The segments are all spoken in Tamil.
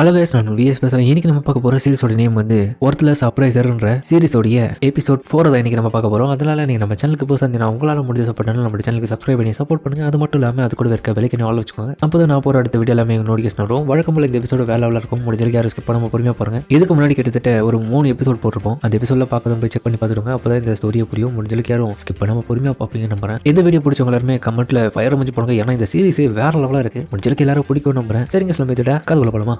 அழகாஸ் நான் விஎஸ் பேசுறேன். இன்னைக்கு நம்ம பார்க்க போற சீரிஸோட நேம் வந்து ஒர்த்லெஸ் அப்ரைசர்ன்ற சீரிஸோடைய எபிசோட் 4 தான் இன்னைக்கு நம்ம பார்க்க போறோம். அதனால நீங்க நம்ம சேனலுக்கு புதுசாக இருந்தீங்கன்னா உங்களால முடிஞ்ச சப்போர்ட் பண்ணாலும் நம்ம சேனலுக்கு சப்ஸ்கிரைப் பண்ணி சப்போர்ட் பண்ணுங்க. அது மட்டும் இல்லாமல் அது கூட இருக்க விலைக்கு ஆள் வச்சுக்கோங்க. அப்போதான் நான் போற அடுத்த வீடியோ எல்லாமே நோட்டிஃபிகேஷன் வரும். வழக்கம் போல இந்த எபிசோட வேலை இருக்கும். முடிஞ்ச யாரும் ஸ்கிப் பண்ணாம பொறுமையா பாருங்க. இதுக்கு முன்னாடி கிட்டத்தட்ட ஒரு 3 எபிசோட் போட்டிருப்போம். அந்த எபிசோட்ல பார்க்கறதும் போய் செக் பண்ணி பார்த்துடுங்க. அப்பதான் இந்த ஸ்டோரியை புரியும். முடிஞ்ச யாரும் ஸ்கிப் பண்ணாம பொறுமையா பார்ப்பீங்க நம்புறேன். இந்த வீடியோ பிடிச்சவங்க எல்லாருமே கமெண்ட்ல ஃபயர் அமைச்சு போடுங்க. ஏன்னா இந்த சீரிஸே வேற லெவலா இருக்கு. முடிஞ்ச எல்லாரும் பிடிக்கும் நம்புறேன். சரிங்க சொல்ல கதை போலமா.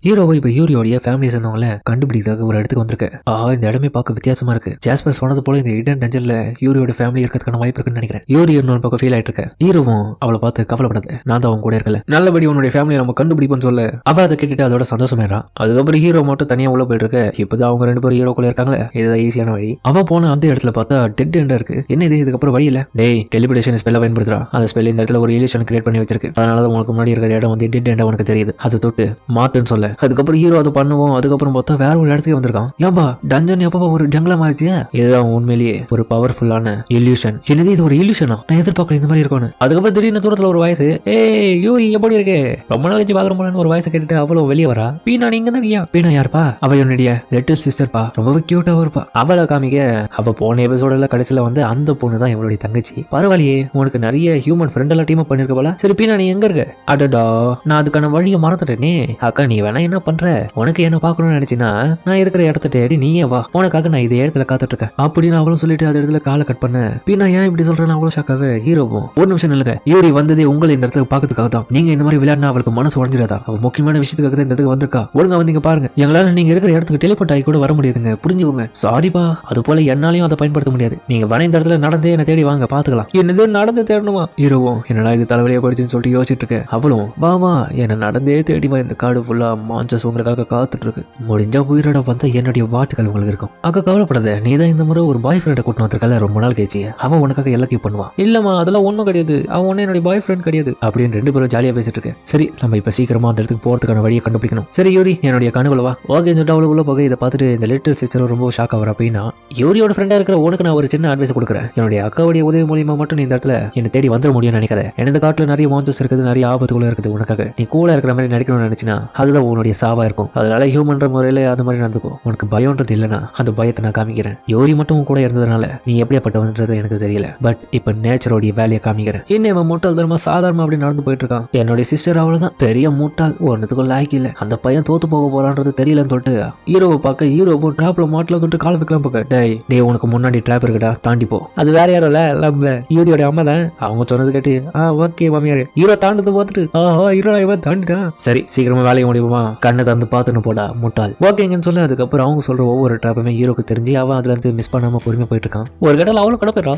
ஹீரோவை இப்போ யூரியோடைய ஃபேமிலி சேர்ந்தவங்கள கண்டுபிடிக்கிறதுக்கு ஒரு இடத்துக்கு வந்திருக்கு. இந்த இடமே பார்க்க வித்தியாசமா இருக்கு. ஜாஸ்பர் சொன்னது போல இந்த இடன் டஞ்சன்ல யூரியோட ஃபேமிலி இருக்கிறதுக்கான வாய்ப்பு இருக்குன்னு நினைக்கிறேன். யூரி இன்னொரு பக்கம் ஃபீல் ஆயிட்டு இருக்க. ஹீரோவும் அவளை பார்த்து கவலைப்படாது, நான் தான் அவங்க கூட இருக்கல, நல்லபடி உன்னுடைய ஃபேமிலியை நம்ம கண்டுபிடிப்போம்னு சொல்ல அவ அதை கேட்டுட்டு அதோட சந்தோஷமாயிரா. அதுக்கப்புறம் ஹீரோ மட்டும் தனியா உள்ள போயிட்டு இருக்க. இப்பதான் அவங்க 2 பேரும் ஹீரோக்குள்ள இருக்காங்களே, இதுதான் ஈஸியான வழி. அவ போன அந்த இடத்துல பார்த்தா டெட் எண்டா இருக்கு. என்ன இது, இதுக்கப்புறம் வழி இல்ல. டேய், டெலிபரேஷன் ஸ்பெல்ல பயன்படுத்துறா. அந்த ஸ்பெல் இந்த இடத்துல ஒரு இல்யூஷன் கிரியேட் பண்ணி வச்சிருக்கு. அதனால உங்களுக்கு முன்னாடி இருக்கிற இடம் வந்து டெட் எண்டா உனக்கு தெரியுது. அது தொட்டு மாத்துன்னு சொல்ல அதுக்கப்புறம் ஹீரோ பண்ணுவோம். அதுக்கப்புறம் பார்த்தா வேற ஒரு இடத்துக்கு வந்திருக்கான். ஏன்பா டஞ்சன் எப்ப ஒரு ஜங்கலா மாறிச்சியா? இதுதான் உண்மையிலேயே ஒரு பவர்ஃபுல்லான இல்யூஷன். என்னது இது ஒரு இல்யூஷனா? நான் எதிர்பார்க்கல இந்த மாதிரி இருக்கும்னு. அதுக்கப்புறம் திடீர்னு தூரத்துல ஒரு வாய்ஸ், ஏய் யூரி எப்படி இருக்கு, ரொம்ப நாள் கழிச்சு பாக்குறோம்னு ஒரு வாய்ஸ் கேட்டுட்டு அவளும் வெளியே வரா. பீனா நீங்க தான் நீயா? பீனா யாருப்பா? அவ என்னுடைய லிட்டில் சிஸ்டர் பா, ரொம்பவே கியூட்டா இருப்பா. அவளை காமிக்க அவ போன எபிசோட்ல கடைசியில வந்து அந்த பொண்ணு தான் இவளுடைய தங்கச்சி. பரவாயில்லையே, உனக்கு நிறைய ஹியூமன் ஃப்ரெண்ட் எல்லாம் டீம் பண்ணிருக்க போல. சரி பீனா நீ எங்க இருக்க? அடடா, நான் அதுக்கான வழியை மறந்துட்டேனே. அக்கா நீ வேணா என்ன பண்ற, உனக்கு என்ன பார்க்கணும்னு நினைச்சினா நான் இருக்கிற இடத்த தேடி நீயே வா, உனக்காக நான் இதே இடத்துல காத்துட்டு இருக்கேன் அப்படின்னு அவளும் சொல்லிட்டு அந்த இடத்துல காலை கட் பண்ண. பீனா ஏன் இப்படி சொல்றேன்னு அவ்வளவு ஷாக்காவே. ஹீரோவும் ஒரு நிமிஷம் இல்லங்க, யூரி வந்ததே உங்களை இந்த இடத்துல பாக்கிறதுக்காக தான். நீங்க இந்த மாதிரி விளையாடினா அவளுக்கு மனசு உடஞ்சிடாதா? அவ முக்கியமான விஷயத்துக்காக தான் இந்த இடத்துக்கு வந்திருக்கா. ஒழுங்கா வந்தீங்க பாருங்க. எங்களால நீங்க இருக்கிற இடத்துக்கு டெலிபோர்ட் ஆகி கூட வர முடியாதுங்க, புரிஞ்சுக்கோங்க. சாரிப்பா, அது போல என்னாலையும் அதை பயன்படுத்த முடியாது. நீங்க வர இந்த இடத்துல நடந்தே என்ன தேடி வாங்க, பாத்துக்கலாம். என்னது நடந்து தேடணுமா? ஹீரோவும் என்னடா இது தலைவலியா போயிடுச்சுன்னு சொல்லிட்டு யோசிச்சுட்டு இருக்க. அவளும் வா என்ன நடந்தே தேடி வா, இந்த காடு ஃபுல்லா மான்சஸ் உங்களுக்காக காத்துட்டு இருக்கு. முடிஞ்சா உயிரோட வந்து என்னுடைய வாட்டுகள் உங்களுக்கு இருக்கும். அக்கா கவலைப்படாத, நீ தான் இந்த முறை ஒரு பாய் ஃப்ரெண்டை கூட்டு வந்திருக்கல, ரொம்ப நாள் கழிச்சு. அவன் உனக்காக எல்லாத்தையும் பண்ணுவான். இல்லம்மா அதெல்லாம் ஒன்றும் கிடையாது, அவன் ஒன்னும் என்னுடைய பாய் ஃப்ரெண்ட் கிடையாது அப்படின்னு 2 பேரும் ஜாலியா பேசிட்டு இருக்கு. சரி நம்ம இப்ப சீக்கிரமா அந்த இடத்துக்கு போறதுக்கான வழியை கண்டுபிடிக்கணும். சரி யூரி என்னுடைய கனவுல வா. ஓகே சொல்லிட்டு அவளுக்குள்ள போக இதை பார்த்துட்டு இந்த லிட்டில் சிஸ்டர் ரொம்ப ஷாக் ஆகிற. அப்படின்னா யூரியோட ஃப்ரெண்டா இருக்கிற உனக்கு நான் ஒரு சின்ன அட்வைஸ் கொடுக்குறேன். என்னுடைய அக்காவுடைய உதவி மூலியமா மட்டும் நீ இந்த இடத்துல என்ன தேடி வந்துட முடியும்னு நினைக்காத. இந்த காட்டுல நிறைய மான்சஸ் இருக்குது, நிறைய ஆபத்துகளும் இருக்குது. உனக்காக நீ கூட இருக்கிற மாதிரி நடிக்கணும்னு நினைச்சினா அதுதான் உன்னுடைய சாவா இருக்கும். அதனால ஹியூமன்ற முறையில அந்த மாதிரி நடந்துக்கும். உனக்கு பயம்ன்றது இல்லைன்னா அந்த பயத்தை நான் காமிக்கிறேன். யோரி மட்டும் கூட இருந்ததுனால நீ எப்படியாப்பட்டவன்றது எனக்கு தெரியல. பட் இப்ப நேச்சரோடைய வேலையை காமிக்கிறேன். என்ன இவன் முட்டாள் தரமா சாதாரணமா அப்படி நடந்து போயிட்டு இருக்கான். என்னுடைய சிஸ்டர் அவ்வளவுதான் பெரிய முட்டாள், ஒன்னுத்துக்கும் லாய்க்கு இல்ல. அந்த பையன் தோத்து போக போறான்றது தெரியலன்னு சொல்லிட்டு ஹீரோவை பார்க்க ஹீரோவும் டிராப்ல மாட்டல சொல்லிட்டு கால வைக்கலாம் பார்க்க. டே உனக்கு முன்னாடி டிராப் இருக்குடா, தாண்டி போ. அது வேற யாரும் இல்ல, நம்ம யூரியோட அம்மா தான். அவங்க சொன்னது கேட்டு ஓகே மாமியாரு ஹீரோ தாண்டது பார்த்துட்டு ஹீரோ இவன் தாண்டிட்டான். சரி சீக்கிரமா வேலையை முடியுமா, கண்ணை தந்து பார்த்துன்னு போடா முட்டாள். ஓகேங்கன்னு சொல்ல அதுக்கப்புறம் அவங்க சொல்ற ஒவ்வொரு ட்ராப்புமே ஹீரோக்கு தெரிஞ்சு அவன் அதுல இருந்து மிஸ் பண்ணாம பொறுமையா போயிட்டு இருக்கான். ஒரு கடல அவளும் கடப்பா.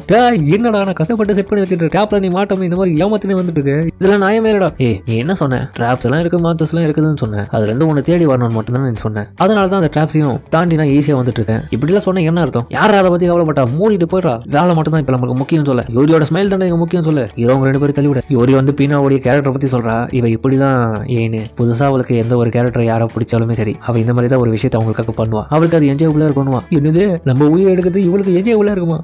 என்னடா நான் கஷ்டப்பட்டு செட் பண்ணி வச்சிருக்கேன், ட்ராப்ல நீ மாட்டோம் இந்த மாதிரி ஏமாத்தினே வந்துட்டு இருக்கு. இதெல்லாம் நியாயமேடா. நீ என்ன சொன்ன, ட்ராப்ஸ் எல்லாம் இருக்கு மாத்தஸ் எல்லாம் இருக்குதுன்னு சொன்னேன். அதுல இருந்து உன்னை தேடி வரணும்னு மட்டும் தான் நீ சொன்னேன். அதனாலதான் அந்த ட்ராப்ஸையும் தாண்டி நான் ஈஸியா வந்துட்டு இருக்கேன். இப்படி எல்லாம் சொன்ன என்ன அர்த்தம்? யாரும் அதை பத்தி கவலைப்பட்டா மூடிட்டு போயிடா. வேலை மட்டும் தான் இப்ப நமக்கு முக்கியம் சொல்ல. யூரியோட ஸ்மைல் தானே இங்க முக்கியம் சொல்ல. ஹீரோங்க 2 பேரும் தள்ளிவிட. யூரி வந்து பீனாவுடைய கேரக்டர் பத்தி சொல்றா. இவ இப்படிதான் ஏன்னு புதுசா அவளுக்கு எந்த ஒரு கேரக்டர் யாரை பிடிச்சாலுமே சரி அவ இந்த மாதிரி தான் ஒரு விஷயத்தை அவங்களுக்காக பண்ணுவா. அவளுக்கு அது என்ஜாயபுல்லா இருக்கணுமா? என்னது நம்ம உயிர் எடுக்கிறது இவளுக்கு என்ஜாயபுல்லா இருக்குமா?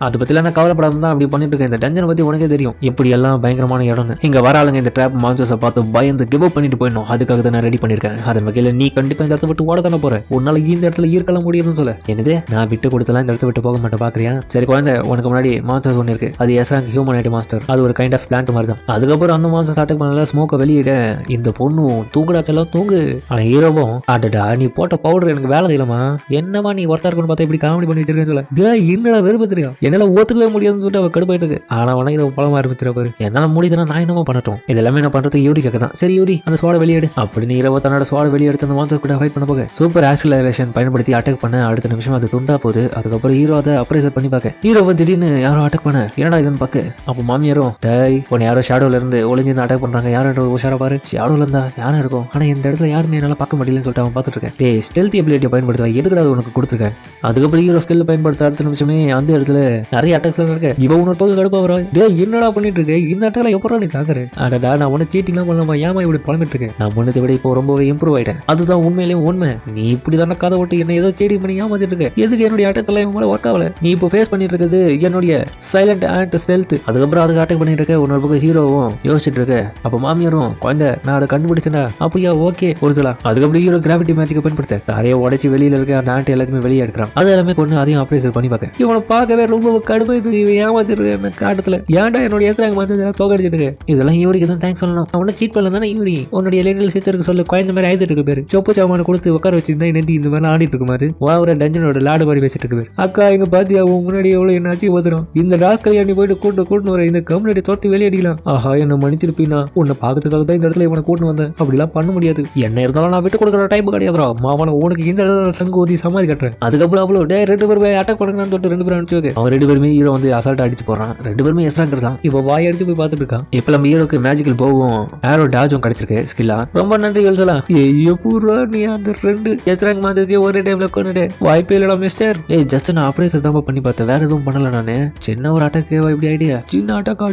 அதை பத்தி எல்லாம் நான் கவலைப்படாம தான் அப்படி பண்ணிட்டு இருக்கேன். இந்த டஞ்சனை பத்தி உனக்கே தெரியும் எப்படி எல்லாம் பயங்கரமான இடம்னு. இங்க வர ஆளுங்க இந்த ட்ராப் மான்சஸை பார்த்து பயந்து கிவ் அப் பண்ணிட்டு போயிடணும். அதுக்காக தான் நான் ரெடி பண்ணிருக்கேன். அதன் வகையில நீ கண்டிப்பா இந்த இடத்த விட்டு ஓட தானே போற. உன்னால இந்த இடத்துல ஈர்க்கலாம் முடியுதுன்னு சொல்ல. என்னது நான் விட்டு கொடுத்தலாம் இந்த இடத்த விட்டு போக மாட்டேன் பாக்குறியா? சரி குழந்தை, உனக்கு முன்னாடி மான்சஸ் ஒன்று இருக்கு. அது எஸ்ராங் ஹியூமனைட் மாஸ்டர். அது ஒரு கைண்ட் ஆஃப் பிளான்ட் மாதிரி தான். அதுக்கப்புறம் அந்த மான்சஸ் அட்டாக் பண்ணல ஸ்மோக்கை வெளியிட இந்த பொண்ணு தூங்குடாச்செல்லாம் தூங்கு. ஆனா ஹீரோவும் அடடா நீ போட்ட பவுடர் எனக்கு வேலை செய்யலாமா, என்னமா நீ ஒருத்தா இருக்குன்னு பார்த்தா இப்படி காமெடி பண்ணி வச்சிருக்கேன்னு சொல்ல. என்னடா வெறுப்பு தெரியும், என்னால ஒத்துக்கவே முடியாதுன்னு சொல்லிட்டு அவ கடுப்பாயிட்டு இருக்கு. ஆனா உனக்கு இதை பழமா ஆரம்பிச்சிட பாரு. என்னால முடியுதுன்னா நான் என்னமோ பண்ணட்டும். இது எல்லாமே நான் பண்றது யூரி கேட்க தான். சரி யூரி அந்த ஸ்வாட வெளியேடு அப்படின்னு ஹீரோ தன்னோட ஸ்வாட வெளியெடுத்து அந்த மான்சர் கூட ஃபைட் பண்ண போக சூப்பர் ஆக்சிலரேஷன் பயன்படுத்தி அட்டாக் பண்ண. அடுத்த நிமிஷம் அது துண்டா போகுது. அதுக்கப்புறம் ஹீரோ அதை அப்ரைசர் பண்ணி பார்க்க. ஹீரோவை திடீர்னு யாரோ அட்டாக் பண்ண. என்னடா இதுன்னு பார்க்க அப்போ மாமியாரும் டேய் உன்னை யாரோ ஷேடோல இருந்து ஒளிஞ்சு அட்டாக் பண்றாங்க. யாரும் உஷாரா பாரு, ஷேடோல இருந்தா யாரும் இருக்கும். ஆனா இந்த இடத்துல யாருமே என்னால பார்க்க முடியலன்னு சொல்லிட்டு அவன் பார்த்துட்டு இருக்கேன். டேய் ஸ்டெல்த் எபிலிட்டியை பயன்படுத்துறா, எதுக்கடா உனக்கு கொடுத்துருக்கேன். அதுக்கப்புறம் ஹீரோ ஸ்கில் பயன்படுத்த அடுத்த நிமிஷமே அந்த இடத்துல நிறைய அட்டாக்ஸ் இருக்கு. இவன் உன்னோட பக்கம் கடுப்பா வரா. டேய் என்னடா பண்ணிட்டு இருக்கு, இந்த அட்டாக்ல எப்பறம் நீ தாக்குற? அடடா நான் உன்னை சீட்டிங்லாம் பண்ணலாமா, ஏமா இப்படி புலம்பிட்டு இருக்கேன். நான் முன்னத்தை விட இப்போ ரொம்பவே இம்ப்ரூவ் ஆயிட்டேன். அதுதான் உண்மையிலேயே உண்மை. நீ இப்படி தானே கதை விட்டு என்ன ஏதோ சீட்டிங் பண்ணி ஏமாத்திட்டு இருக்க. எதுக்கு என்னுடைய அட்டாக்ல மேல ஒர்க் ஆகல. நீ இப்போ ஃபேஸ் பண்ணிட்டு இருக்குது என்னுடைய சைலண்ட் அண்ட் ஸ்டெல்த். அதுக்கப்புறம் அதுக்கு அட்டாக் பண்ணிட்டு இருக்க. உன்னோட பக்கம் ஹீரோவும் யோசிச்சுட்டு இருக்க. அப்போ மாமியாரும் குழந்தை நான் அதை கண்டுபிடிச்சேன்டா. அப்படியா ஓகே ஒரிஜினலா. அதுக்கப்புறம் ஹீரோ கிராவிட்டி மேஜிக்கை பயன்படுத்த தாரையை உடைச்சு வெளியில இருக்க அந்த ஆண்டி எல்லாத்தையுமே வெளியே எடுக்கிறான். அது எல்லாமே கொண்டு அதையும் ஆபரேஷன் பண்ணி பார்க்க இவனை பார்க்கவே ரொம்ப கடுப்பாயிட்டு ஏமாத்திருக்கு அந்த காட்டத்துல. ஏன்டா என்னோட ஏத்துறாங்க மாதிரி தோக்கடிச்சிட்டு இதெல்லாம் இவருக்கு தான் தேங்க்ஸ் சொல்லணும். அவனை சீட் பண்ணல தானே இவரி உன்னுடைய லிட்டில் சிஸ்டருக்கு சொல்லு குழந்த மாதிரி ஆயிட்டு இருக்கு பேரு சொப்பு சாமான கொடுத்து உட்கார வச்சிருந்தா நெந்தி இந்த மாதிரி ஆடிட்டு இருக்கும் போது ஒரு டஞ்சனோட லாடு மாதிரி பேசிட்டு இருக்கு. அக்கா இங்க பாத்தியா முன்னாடி எவ்வளவு என்ன ஆச்சு வந்துடும் இந்த ராஸ்கல் நீ போயிட்டு கூட்டு வர இந்த கம்யூனிட்டி தோத்தி வெளியடிக்கலாம். ஆஹா என்ன மன்னிச்சிருப்பீனா உன்னை பாக்கிறதுக்காக தான் இந்த இடத்துல இவனை கூட்டு வந்தேன். அப்படிலாம் பண்ண முடியாது. என்ன இருந்தாலும் நான் விட்டு கொடுக்குற டைப் கிடையாது. மாவன உனக்கு இந்த இடத்துல சங்கு ஊதி சமாதி கட்டுறேன். அதுக்கப்புறம் அவ்வளோ 2 பேர் அட்டாக் பண்ணுங்கன்னு சொல்லிட்டு 2 பேரும் அனுப்பிச்சு அவன் 2 பேருமே ஹீரோ வந்து அசால்ட் அடிச்சு போறான். 2 பேருமே எஸ்ராங்கிறதான் இப்போ வாய் அடிச்சு போய் பார்த்துட்டு இருக்கான். இப்ப நம்ம ஹீரோக்கு மேஜிக்கல் போகும் ஏரோ டாஜும் கிடைச்சிருக்கு ஸ்கில்லா. ரொம்ப நன்றி சொல்லலாம். ஐயோ பூரா நீ அந்த 2 எஸ்ராங் மாதிரி ஒரே டைம்ல கொண்டுட்டு வாய்ப்பே இல்லடா மிஸ்டர். ஜஸ்ட் நான் ஆபரேஷன் தான் பண்ணி பார்த்தேன். வேற எதுவும் பண்ணல நானு. சின்ன ஒரு அட்டாக் இப்படி ஐடியா சின்ன அட்டாக்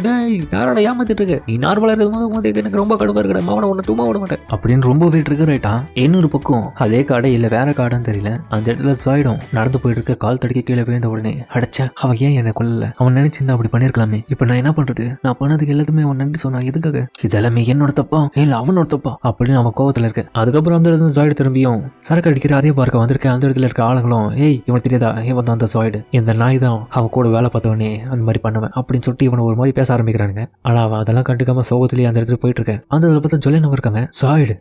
யாரோட ஏமாத்திட்டு இருக்கு. நீ நார்மலா இருக்கும்போது எனக்கு ரொம்ப கடுப்பா இருக்கடா மாவன உன்னை சும்மா விட மாட்டேன் அப்படின்னு ரொம்ப போயிட்டு இருக்கு. ரைட்டா இன்னொரு பக்கம் அதே காடை இல்ல வேற காடுன்னு தெரியல. அந்த இடத்துல சாயிடும் நடந்து போயிட்டு இருக்க கால் தடிக்க கீழே விழுந்த உடனே அடைச்சா அவன் ஏன் என்னை கொல்லல. அவன் நினைச்சிருந்தா அப்படி பண்ணிருக்கலாமே. இப்ப நான் என்ன பண்றது? நான் பண்ணதுக்கு எல்லாத்துமே அவன் நன்றி சொன்னான். எதுக்காக? இதெல்லாமே என்னோட தப்பா இல்ல அவனோட தப்பா அப்படின்னு அவன் கோவத்துல இருக்கு. அதுக்கப்புறம் அந்த இடத்துல சாயிடு திரும்பியும் சரக்கு அடிக்கிற அதே பார்க்க வந்திருக்கேன். அந்த இடத்துல இருக்க ஆளுங்களும் இவன் தெரியாதா இவன் தான் அந்த சாயிடு இந்த நாய் தான் அவன் கூட வேலை பார்த்தவனே அந்த மாதிரி பண்ணுவேன் அப்படின்னு சொல்லிட்டு இவனை ஒரு மாதிரி பேச ஆரம்பிக்கிறானுங்க. ஆனா அவன் அதெல்லாம் கண்டுக்காம சோகத்திலேயே அந்த இடத்துல போயிட்டு இருக்கேன். அந்த இடத்துல பார்த்தா ஜொலேனா இருக்காங்க. சாயிடு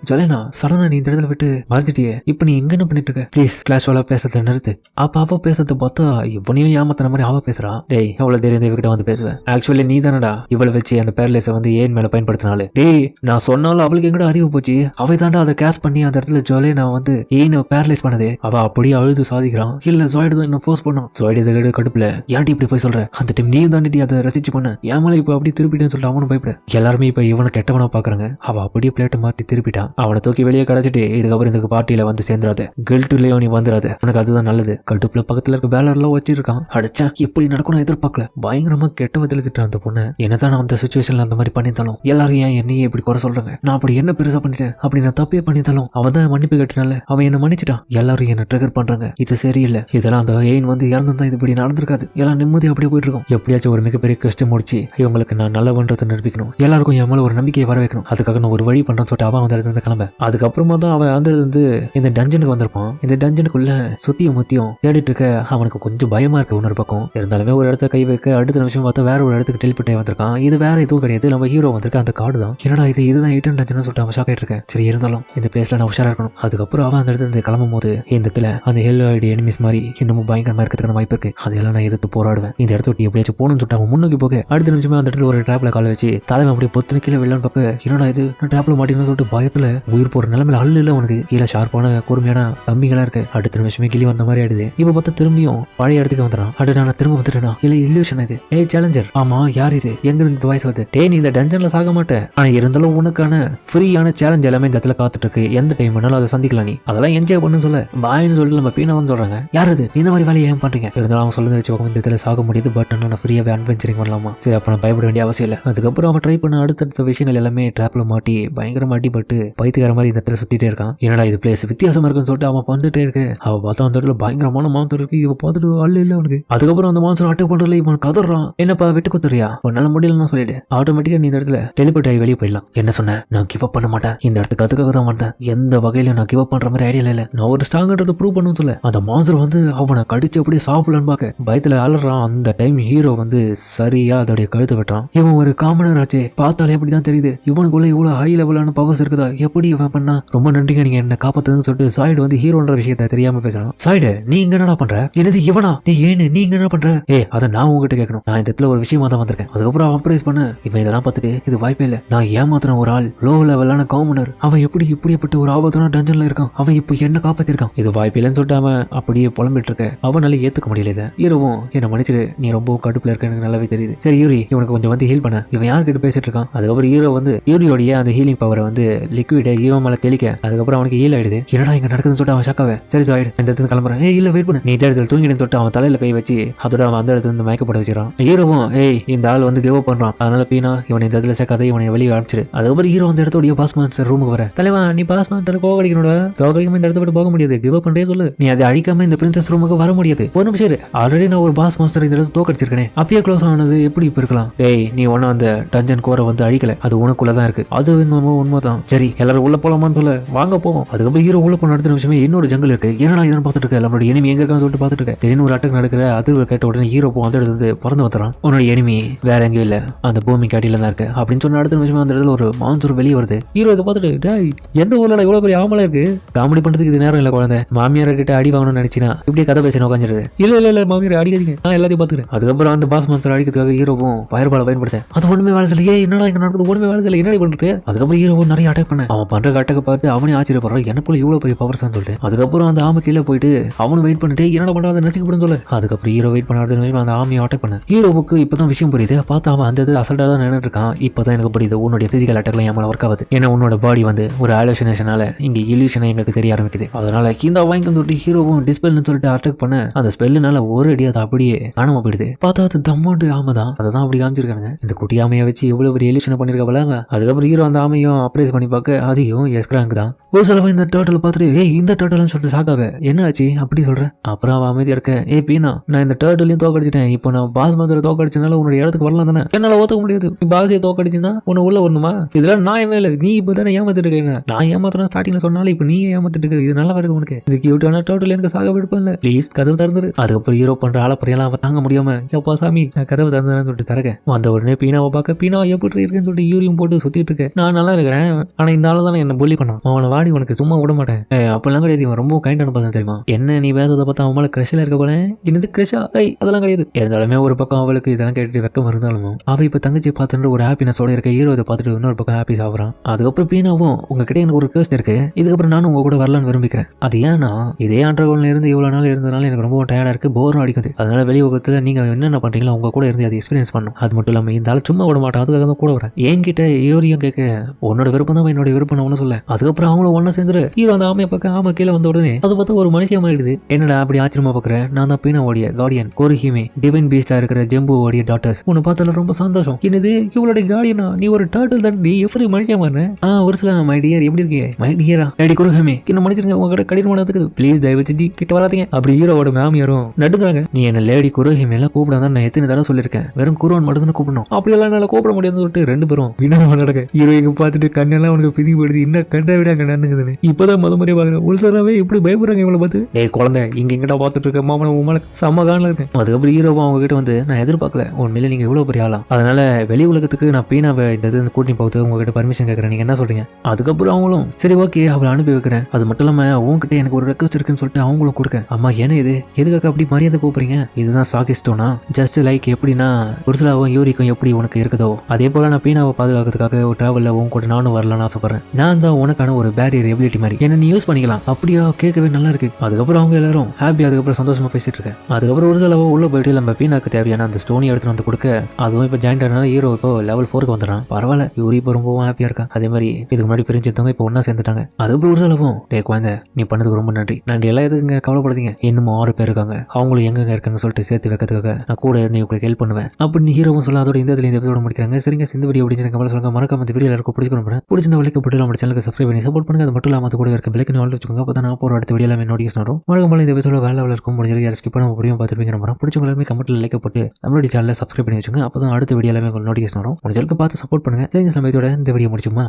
ஜொலேனா சடனா நீ இந்த இடத்துல விட்டு மறந்துட்டியே. இப்ப நீ எங்க என்ன பண்ணிட்டு இருக்க? ப்ளீஸ் கிளாஷோல பேசுறத நிறுத்து. அவ பேசுறத பார்த்தா இவனையும் ஏமாத்துற மாதிரி அவ பேசுறான். டேய் எவ்வளவு தைரியம் இவகிட்ட வந்து பேசுவேன். ஆக்சுவலி நீ தானடா இவளை வச்சு அந்த பேரலைஸை வந்து ஏன் மேல பயன்படுத்தினாலே. டேய் நான் சொன்னாலும் அவளுக்கு எங்கட அறிவு போச்சு. அவ தாண்டா அதை கேஷ் பண்ணி அந்த இடத்துல ஜொலேனா வந்து ஏன் பேரலைஸ் பண்ணதே. அவ அப்படியே அழுது சாதிக்கிறான். இல்ல ஜாய்டு தான் என்ன ஃபோர்ஸ் பண்ணான். ஜாய்டு இதை கடுப்புல ஏன்டி இப்படி போய் சொல்ற? அந்த டைம் நீ தாண்டி அதை ரசிச்சு பண்ண ஏமால இப்ப அப்படி திருப்பிட்டேன்னு சொல்லிட்டு அவனும் பயப்பட எல்லாருமே இப்ப இவனை கெட்டவனா பாக்குறாங்க. அவ அப்படியே பிளேட்டை மாத்தி திருப்பிட்டான். அவனை தூக்கி வெளியே கிடைச்சிட்டு இதுக்கப்புறம் இந்த பார்ட்டியில வந்து சேர்ந்துடாத கில்ட்லயோ நீ வந்துடாத உனக்கு அதுதான் நல்லது. கடுப்புல பக்கத்துல இருக்க பேலர்லாம் வச்சிருக்கான். அடிச்சா இப்படி நடக்கணும் எதிர்பார்க்கல. பயங்கரமா கெட்ட விதத்துல திட்டான் அந்த பொண்ணு. என்னதான் நான் அந்த சுச்சுவேஷன்ல அந்த மாதிரி பண்ணியிருந்தாலும் எல்லாரும் ஏன் என்னையே இப்படி குறை சொல்றாங்க? நான் அப்படி என்ன பெருசா பண்ணிட்டேன் அப்படி நான் தப்பே பண்ணியிருந்தாலும் அவன் தான் மன்னிப்பு கேட்டனால அவன் என்ன மன்னிச்சிட்டான். எல்லாரும் என்ன ட்ரிகர் பண்றாங்க. இது சரியில்லை. இதெல்லாம் அந்த ஏன் வந்து இறந்துதான் இது இப்படி நடந்திருக்காது. எல்லாம் நிம்மதி அப்படியே போயிட்டு இருக்கும். எப்படியாச்சும் ஒரு மிகப்பெரிய கஷ்டம் முடிச்சு இவங்களுக்கு நான் நல்ல பண்றதை நிரூபிக்கணும். எல்லாருக்கும் என் மேல ஒரு நம்பிக்கையை வர வைக்கணும். அதுக்காக நான் ஒரு வழி பண்றேன்னு சொல்லிட்டு அவன் அந்த இடத்துல கிளம்ப. அதுக்கப்புறமா தான் அவன் அந்த இருந்து இந்த டஞ்சனுக்கு வந்திருப்பான். இந்த டஞ்சனுக்குள்ள சுத்தியும் முத்தியும் தேடிட்டு இருக்க அவனுக்கு கொஞ்சம் பயமா இருக்கு. இன்னொரு பக்கம் இருந்தாலுமே ஒரு இடத்த கை வைக்க அடுத்த நிமிஷம் பார்த்தா வேற ஒரு இடத்துக்கு டெலிபோர்ட் ஆகி வந்திருக்கான். இது வேற எதுவும் கிடையாது. நம்ம ஹீரோ வந்திருக்க அந்த கார்டு தான். என்னடா இதுதான் 8 டஞ்சன் சொல்லிட்டு அவன் ஷாக் ஆயிட்டு இருக்கேன். சரி இருந்தாலும் இந்த பிளேஸ்ல நான் உஷாரா இருக்கணும். அதுக்கப்புறம் அவன் அந்த இடத்துல கிளம்பும் போது இந்த இடத்துல அந்த ஹெல்லோயிட் எனிமிஸ் மாதிரி இன்னமும் பயங்கரமா இருக்கிறதுக்கான வாய்ப்பு இருக்கு. அதெல்லாம் நான் எதிர்த்து போராடுவேன். இந்த இடத்த விட்டு எப்படியாச்சும் போகணும்னு சொல்லிட்டு அவன் முன்னுக்கு போக அடுத்த நிமிஷமே அந்த இடத்துல ஒரு டிராப்ல கால வச்சு தலைமை அப்படி பொத்துன கீழே வெள்ளம் பக்கம் என்னடா இது நான் டிராப்ல மாட்டின்னு சொல்லிட்டு பயத்துல உயிர் போற நிலைமையில அள்ளு இல்ல உனக்கு கீழே ஷார்ப்பான கூர்மையான கம்பிகளா இருக்கு. அடுத்த நிமிஷமே கிளி வந்த மாதிரி ஆயிடுது. இப்ப பார்த்தா திரும்பியும் பழைய இடத்துக்கு வந்துடான். அடுத்து நான் திரும்ப வந்துட்டேனா இல்ல இல்லூஷன் இது? சேலஞ்சர் ஆமா யார் இது? எங்க இருந்து வாய்ஸ் வருது? டே நீ இந்த டஞ்சன்ல சாக மாட்டேன். ஆனா இருந்தாலும் உனக்கான ஃப்ரீயான சேலஞ்ச் எல்லாமே இந்த இடத்துல காத்துட்டு இருக்கு. எந்த டைம் வேணாலும் அதை சந்திக்கலாம். நீ அதெல்லாம் என்ஜாய் பண்ணு சொல்ல பாயின்னு சொல்லிட்டு நம்ம பீனா வந்து சொல்றாங்க. யார் இது? இந்த மாதிரி வேலையை ஏன் பண்றீங்க? இருந்தாலும் அவங்க சொல்லுறது வச்சு இந்த இடத்துல சாக முடியுது. பட் நான் ஃப்ரீயாவே அட்வென்ச்சரிங் பண்ணலாமா? சரி அப்ப நான் பயப்பட வேண்டிய அவசியம் இல்லை. அதுக்கப்புறம் அவன் ட்ரை பண்ண அடுத்தடுத்த விஷயங்கள் எல்லாமே டிராப்ல மாட்டி பயங்கரமா அடிபட்டு பைத்தியக்கார மாதிரி இந்த இடத்துல சுத்திட்டே இருக்கான். என்னடா இது பிளேஸ் வித்தியாசமா இருக்குன்னு சொல்லிட்டு அவன் வந்துட்டே இருக்கு. அவ பார்த்தா அந்த இடத்துல பயங்கரமான மான்சர் இருக்கு. இவ பார்த்துட்டு அல்ல இல்ல அவனுக்கு. அதுக்கப்புறம் அந்த மான்சர் அட்டாக் பண்றதுல இவன் கதறான். என்னப்பா விட்டு குத்துறியா? உன்னால முடியலன்னு சொல்லிட்டு ஆட்டோமேட்டிக்கா நீ இந்த இடத்துல டெலிபோர்ட் ஆகி வெளியே போயிடலாம். என்ன சொன்ன? நான் கிவ் அப் பண்ண மாட்டேன். இந்த இடத்துக்கு அதுக்காக தான் வந்தேன். எந்த வகையில நான் கிவ் அப் பண்ற மாதிரி ஐடியா இல்ல. நான் ஒரு ஸ்ட்ராங்கன்றதை ப்ரூவ் பண்ணணும் சொல்ல அந்த மான்சர் வந்து அவனை கடிச்சு அப்படியே சாப்பிடலான்னு பாக்க பயத்துல அலறான். அந்த டைம் ஹீரோ வந்து சரியா அதோடைய கழுத்து வெட்டான். இவன் ஒரு காமனர் ஆச்சே, பார்த்தாலே எப்படிதான் தெரியுது இவனுக்குள்ள இவ்வளவு ஹை லெவலான பவர்ஸ் இருக்குதா? எப்படி இவன் பண்ணா? ரொம்ப நன்றிங்க நீங்க என்ன காப்பாத்துன்னு சொல்லிட்டு சாய்டு வந்து ஹீரோன்ற விஷயத்த தெரியாம பேசுறான். சாய்டு நீ இங்க என்னடா பண்ற? என்னது இவனா? நீ ஏன்னு நீங்க என்ன பண்ற? அதை நான் உங்ககிட்ட கேட்கணும். நான் இந்த இடத்துல ஒரு விஷயமா தான் வந்திருக்கேன். அதுக்கப்புறம் அப்ரைஸ் பண்ண இவன் இதெல்லாம் பார்த்துட்டு இது வாய்ப்பே இல்ல. நான் ஏமாத்தின ஒரு ஆள் லோ லெவலான காமனர். அவன் எப்படி இப்படிப்பட்ட ஒரு ஆபத்தான டஞ்சன்ல இருக்கான். அவன் இப்ப என்ன காப்பாத்திருக்கான். இது வாய்ப்பே இல்லைன்னு சொல்லிட்டு அவன் அப்படியே புலம்பிட்டு இருக்க. அவனால ஏத்துக்க முடியல. ஹீரோவும் என்ன மன்னிச்சிரு நீ ரொம்ப கடுப்புல இருக்க எனக்கு நல்லாவே தெரியுது. சரி யூரி இவனுக்கு கொஞ்சம் வந்து ஹீல் பண்ண. இவன் யார்கிட்ட பேசிட்டு இருக்கான்? அதுக்கப்புறம் ஹீரோ வந்து யூரியோடைய அந்த ஹீலிங் பவரை வந்து லிக்விட ஹீரோ மேல தெளிக்க அதுக்கப்புறம் அவனுக்கு ஹீல் ஆயிடுது. என்னடா இங்க நடக்குதுன்னு சொல்லிட்டு அவன் ஷாக்காவே சரி ஜாயிடு இந்த இடத்துல கிளம்புறேன். இல்ல வெயிட் பண்ணு. நீ இந்த இடத்துல தூங்கிட்டு தொட்டு அவன் தலையில கை வச்சு அதோட அவன் அந்த இடத்துல இருந்து மயக்கப்பட வச்சிடறான். ஹீரோவும் இந்த ஆள் வந்து கிவ் அப் பண்றான். அதனால பீனா இவனை இந்த இடத்துல சேர்க்காத இவனை வெளியே அனுப்பிச்சிடு. அதுக்கப்புறம் ஹீரோ அந்த இடத்தோடைய பாஸ் மாஸ்டர் ரூமுக்கு வர தலைவா நீ பாஸ் மாஸ்டர் கோவடிக்கணும்டா. கோவடிக்காம இந்த இடத்த விட்டு போக முடியாது. கிவ் அப் பண்றே சொல்லு. நீ அதை அழிக்காம இந்த பிரின்சஸ் ரூமுக்கு வர முடியாது. ஒரு நிமிஷம் ஆல்ரெடி நான் ஒரு பாஸ் மாஸ்டர் இந்த இடத்துல தோக்கடிச்சிருக்கேன். அப்பயே க்ளோஸ் ஆனது எப்படி இப்ப இருக்கலாம்? நீ ஒன்னும் அந்த டஞ்சன் கோரை வந்து அழிக்கல. அது உனக்குள்ளதான் இருக்கு. அது உண்மைதான். சரி எல்லாரும் எல்லாரும் உள்ள போலாமான்னு சொல்ல வாங்க போவோம். அதுக்கப்புறம் ஹீரோ உள்ள போன அடுத்த நிமிஷமே இன்னொரு ஜங்கல் இருக்கு. என்னடா இதன்னு பார்த்துட்டு இருக்க, நம்மளோட எனிமி எங்க இருக்கான்னு சொல்லிட்டு பார்த்துட்டு இருக்க. திடீர்னு ஒரு அட்டாக் நடக்கிற அதிர்வு கேட்ட உடனே ஹீரோ போ அந்த இடத்துல பறந்து வந்துறான். உன்னோட எனிமி வேற எங்கேயும் இல்ல, அந்த பூமி காட்டில தான் இருக்கு அப்படின்னு சொன்ன அடுத்த நிமிஷமே அந்த இடத்துல ஒரு மான்சூர் வெளியே வருது. ஹீரோ இதை பார்த்துட்டு எந்த ஊர்ல இவ்வளவு பெரிய ஆமலை இருக்கு, காமெடி பண்றதுக்கு இது நேரம் இல்ல குழந்தை, மாமியார் கிட்ட அடி வாங்கணும்னு நினைச்சினா இப்படியே கதை பேச உட்காந்துருது. இல்ல மாமியார் அடிக்காதீங்க, நான் எல்லாத்தையும் பாத்துக்கிறேன். அதுக்கப்புறம் அந்த பாஸ் மாஸ்டர் அடிக்கிறதுக்காக ஹீரோவும் பயர்பால பயன்படுத்த அது ஒண்ணுமே வேலை செய்யல. என்னடா இங்க நடக்குது, ஒண்ணுமே வேலை செய்யல, என்னடி பண்றது. அதுக்கப்புறம் ஹீரோ நிறைய அட்டாக் பண்ண அவன் பண்ற அட்டாக்க பார்த்து அவனே ஆச்சரியப்படுறான், எனக்குள்ள இவ்வளவு பெரிய பவர்ஸ் சொல்லிட்டு. அதுக்கப்புறம் அந்த ஆமை கீழே போயிட்டு அவனும் வெயிட் பண்ணிட்டு என்னடா பண்றான் நசிக்கப்படும் சொல்ல. அதுக்கப்புறம் ஹீரோ வெயிட் பண்ணாத அந்த ஆமையை அட்டாக் பண்ண ஹீரோவுக்கு இப்பதான் விஷயம் புரியுது. பார்த்தா அவன் அந்த அசல்ட்டா தான் நின்றுட்டு இருக்கான். இப்பதான் எனக்கு புரியுது உன்னுடைய பிசிக்கல் அட்டாக்லாம் ஏன் ஒர்க் ஆகுது. ஏன்னா உன்னோட பாடி ஒரு ஆலோசனேஷனால இங்க இல்யூஷனை எங்களுக்கு தெரிய ஆரம்பிக்குது. அதனால இந்த வாங்கி சொல்லிட்டு ஹீரோவும் டிஸ்பெல்னு சொல்லிட்டு அட்டாக் பண்ண அந்த ஸ்பெல்லுனால ஒரு அடி அது அப்படியே காணாம போயிடுது. பார்த்தா அது தம்மாண்டு ஆமை தான், அதை தான் அப்படி காமிச்சிருக்காங்க. இந்த குட்டி ஆமையை வச்சு எவ்வளவு பெரிய இல்யூஷனை பண்ணிருக்க போல. அதுக்கப்புறம் ஹீரோ அந்த ஆமையும் அப்ரைஸ் பண்ணி பார்க்க அதையும் எஸ்கிராங்க் தான். ஒரு சிலவன் இந்த டர்ட்டில் பார்த்துட்டு இந்த டர்ட்டில்னு சொல்லிட்டு சாக்காவ என்ன ஆச்சு அப்படி சொல்றேன். அப்புறம் அவன் அமைதியா இருக்க பீனா நான் இந்த டர்ட்டிலையும் தோக்கடிச்சிட்டேன். இப்போ நான் பாஸ் மாத்திர தோக்கடிச்சனால உன்னோட இடத்துக்கு வரலாம் தானே, என்னால ஓத்துக்க முடியாது. நீ பாஸையை தோக்கடிச்சுன்னா உன்னை உள்ள வரணுமா, இதெல்லாம் நான் மேல நீ இப்போ தானே ஏமாத்திட்டு இருக்க. நான் ஏமாத்திரம் ஸ்டார்டிங்ல சொன்னாலும் இப்போ நீ ஏமாத்திட்டு இருக்க, இது நல்லா இருக்கு உனக்கு. இது கியூட்டான டர்ட்டில் எனக்கு சாக விடுப்பேன் ப்ளீஸ் கதவு திறந்துரு. அதுக்கப்புறம் ஹீரோ பண்ற ஆளப்பறையெல்லாம் அவன் தாங்க முடியாம எப்பா சாமி நான் கதவு திறந்துன்னு சொல்லிட்டு திறக்க வந்த உடனே பீனாவை பார்க்க பீனா எப்படி இருக்குன்னு சொல்லிட்டு யூரியம் போட்டு சுத்திட்டு இருக்க. நான் நல்லா இருக்கிறேன், ஆனா இந்த ஆளு தானே என்ன புள்ளி பண்ணான், அவனை வாடி உனக்கு சும்மா விட மாட்டேன். அப்பெல்லாம் கிடையாது, இவன் ரொம்ப கைண்டான பார்த்தா தெரியுமா. என்ன நீ பேசதை பார்த்தா அவன் மேல கிரஷில் இருக்க போல, என்னது கிரஷா அதெல்லாம் கிடையாது. இருந்தாலுமே ஒரு பக்கம் அவளுக்கு இதெல்லாம் கேட்டுட்டு வெக்கம் இருந்தாலும் அவ இப்ப தங்கச்சி பார்த்துட்டு ஒரு ஹாப்பினஸோட இருக்க ஹீரோ இதை பார்த்துட்டு இன்னொரு பக்கம் ஹாப்பி சாப்பிட்றான். அதுக்கப்புறம் பீனாவும் உங்ககிட்ட எனக்கு ஒரு கேஸ் இருக்கு, இதுக்கப்புறம் நானும் உங்க கூட வரலான்னு விரும்பிக்கிறேன். அது ஏன்னா இதே ஆண்ட்ரோல இருந்து இவ்வளவு நாள் இருந்ததுனால எனக்கு ரொம்ப டயர்டா இருக்கு, போரும் அடிக்குது. அதனால வெளி உலகத்துல நீங்க என்னென்ன பண்றீங்களோ உங்க கூட இருந்து அதை எக்ஸ்பீரியன்ஸ் பண்ணும். அது மட்டும் இல்லாம இந்த ஆள் சும்மா விட மாட்டான், அதுக்காக தான் கூட வரேன். என்கிட்ட யோரியும் கேட்க உன்னோட விருப்பம் தான் என்னோட விருப்பம் ஒண்ணு சொல்ல. அதுக்கப்புறம் அவங்களும் ஒன்னா சேர்ந்துரு ஹீரோ அந்த ஆமையை பக்கம் ஆமை கீழே வந்த உடனே அது பார்த்தா ஒரு மனுஷன் மாறிடுது. என்னடா அப்படி ஆச்சரியமா பாக்குறேன், நான் தான் பீனாவோடைய கார்டியன் கோரிஹிமே டிவைன் பீஸ்டா இருக்கிற ஜம்புவோடைய டாட்டர்ஸ். உன்னை பார்த்தால ரொம்ப சந்தோஷம். என்னது இவளுடைய கார்டியனா, நீ ஒரு டர்ட்டில் தான், நீ எப்படி மனுஷன் மாறின. ஒரு சில மை டியர் எப்படி இருக்கீங்க, மை டியரா லேடி குருஹமே என்ன மன்னிச்சிருங்க, உங்ககிட்ட கடினமானதுக்கு ப்ளீஸ் தயவு செஞ்சு கிட்ட வராதீங்க. அப்படி ஹீரோவோட மாமியாரும் நடுங்குறாங்க. நீ என்ன லேடி குருஹமே எல்லாம் கூப்பிடாதான் நான் எத்தனை தடவை சொல்லியிருக்கேன், வெறும் குருவன் மட்டும் தான் கூப்பிடணும், அப்படி எல்லாம் என்னால கூப்பிட முடியாதுன்னு சொல்லிட்டு ரெண்டு பேரும் வினாவா நடக்க ஹீரோயிக்கு பார்த்துட்டு கண்ணெல்லாம் உனக்கு பிதி போயிடுது, இன்னும் கண்ட விட நடந்துக்குதுன்னு இப்பதான் முறையா பாக்குறேன். உள்சராவே இப்படி பயப்படுறாங்க இவளை பார்த்து. டேய் குழந்தை இங்க எங்கிட்ட பார்த்துட்டு இருக்க மாமன உமால செம்ம காணல இருக்கேன். அதுக்கப்புறம் ஹீரோவா அவங்க கிட்ட நான் எதிர்பார்க்கல உண்மையில நீங்க இவ்வளவு பெரிய ஆளா, அதனால வெளி உலகத்துக்கு நான் பீனாவை இந்த கூட்டி போகுது உங்ககிட்ட பர்மிஷன் கேட்கறேன், நீங்க என்ன சொல்றீங்க. அதுக்கப்புறம் அவங்களும் சரி ஓகே அவளை அனுப்பி வைக்கிறேன். அது மட்டும் இல்லாம உங்ககிட்ட எனக்கு ஒரு ரெக்வஸ்ட் இருக்குன்னு சொல்லிட்டு அவங்களும் கொடுக்க. அம்மா என்ன இது எதுக்காக அப்படி மரியாதை கூப்பிடுறீங்க, இதுதான் சாகிஸ்டோனா ஜஸ்ட் லைக் எப்படின்னா உருசலாவும் யூரிக்கும் எப்படி உனக்கு இருக்குதோ அதே போல நான் பீனாவை பாதுகாக்கிறதுக்காக ஒரு டிராவல்ல உங்க கூட நானும் வரலாம்னு ஆசைப்படுறேன். நான் தான் உனக்கான ஒரு பேரியர் எபிலிட்டி மாதிரி என்ன நீ யூஸ் பண்ணிக்கலாம். அப்படியா கேட்கவே நல்லா இருக்கு. அதுக்கப்புறம் அவங்க எல்லாரும் ஹாப்பி, அதுக்கப்புறம் சந்தோஷமா பேசிட்டு இருக்கேன். அதுக்கப்புறம் ஒரு சிலவோ உள்ள போயிட்டு நம்ம பீனாக்கு தேவையான அந்த ஸ்டோனி எடுத்துட்டு வந்து கொடுக்க அதுவும் இப்போ ஜாயின் ஆனால ஹீரோ இப்போ லெவல் 4க்கு வந்துடுறான். பரவாயில்ல யூரி இப்போ ரொம்பவும் ஹாப்பியா இருக்கா. அதே மாதிரி இதுக்கு முன்னாடி பிரிஞ்சிருந்தவங்க இப்போ ஒன்னா சேர்ந்துட்டாங்க. அதுக்கப்புறம் ஒரு சிலவும் டே குழந்தை நீ பண்ணதுக்கு ரொம்ப நன்றி, நன்றி எல்லாம் எதுக்குங்க கவலைப்படுறீங்க, இன்னும் 6 பேர் இருக்காங்க, அவங்களும் எங்க இருக்காங்க சொல்லிட்டு சேர்த்து வைக்கிறதுக்காக நான் கூட இருந்து உங்களுக்கு ஹெல்ப் பண்ணுவேன் அப்படின்னு ஹீரோவும் சொல்ல. அதோட இந்த எபிசோட முடிக்கிறாங்க. சரிங்க இந்த வீடியோ பிடிச்சிருக்க சொல்லுங்க, மறக்காம இந்த வீடியோ எல்லாருக்கும் பிடிச்சிக்கணும், பிடிச்சிருந்த வழிக்கு போட்டு நம்ம சேனலுக்கு சப்ஸ்கிரைப் பண்ணி சப்போர்ட் பண்ணுங்க. அது மட்டும் இல்லாம அது கூட இருக்க பிள்ளைக்கு நாள் வச்சுக்கோங்க, அப்போ தான் நான் போகிற அடுத்த வீடியோ எல்லாமே நோட்டிஃபிகேஷன் வரும். வழக்கமாக இந்த எபிசோட வேலை இருக்கும் முடிஞ்சது யாரும் ஸ்கிப் பண்ண முடியும் பார்த்துருப்பீங்க. நம்புறேன் பிடிச்சவங்களுமே கமெண்ட்ல லைக் போட்டு நம்மளுடைய சேனலை சப்ஸ்கிரைப் பண்ணி வச்சுங்க, அப்போ தான் அடுத்த வீடியோ எல்லாமே உங்களுக்கு நோட்டிஃபிகேஷன் வரும். முடிஞ்சளவுக்கு பார்த்து சப்போர்ட் பண்ணுங்க. சரிங்க இந்த வீடியோ முடிச்சுமா.